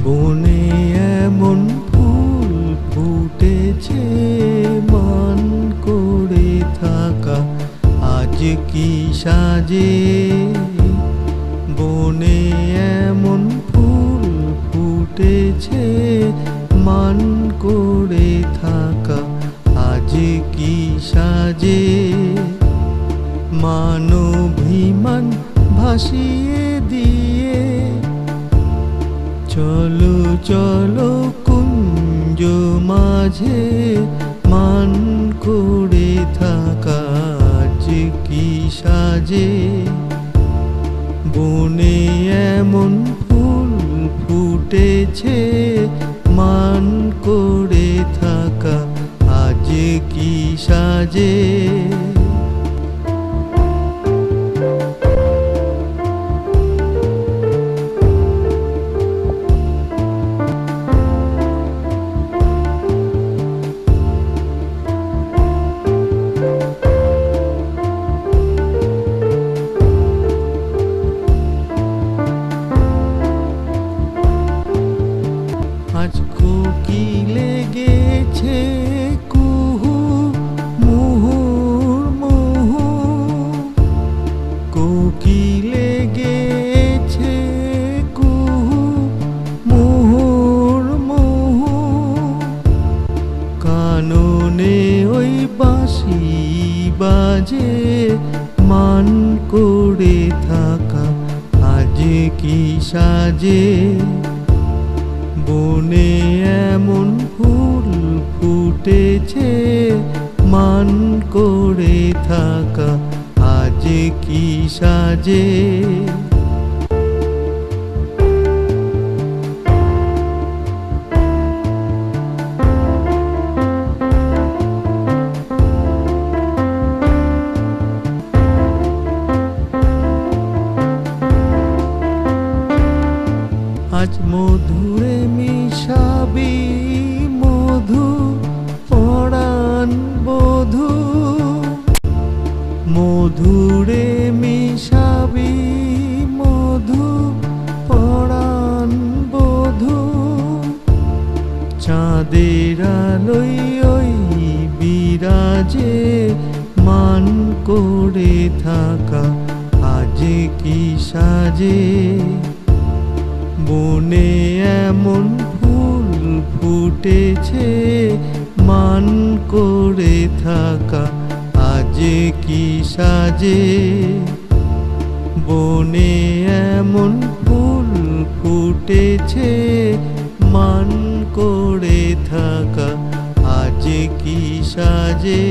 বনে এমন ফুল ফুটেছে মান করে থাকা আজ কি সাজে। বনে এমন ফুল ফুটেছে মান করে থাকা আজ কি সাজে। মানবিমান ভাসিয়ে দিয়ে চলো চলো কুঞ্জ মাঝে মান করে থাকা আজ কি সাজে। বনে এমন ফুল ফুটেছে মান করে থাকা আজ কি সাজে। আজ কোকিলে গেছে কুহু মুহুর মুহু। কোকিলে গেছে কুহু মুহুর মুহু। কাননে ওই বাঁশি বাজে মান করে থাকা আজ কি সাজে। বনে এমন ফুল ফুটেছে মান করে থাকা আজ কি সাজে। আজ মধুরে মিশাবি মধু পরাণ বধূ। মধুরে মিশাবি মধু পরাণ বধূ। চাঁদের আলোয় ওই বিরাজে মান করে থাকা আজ কি সাজে। বনে এমন ফুল ফুটেছে মান করে থাকা আজ কি সাজে। বনে এমন ফুল ফুটেছে মান করে থাকা আজ কি সাজে।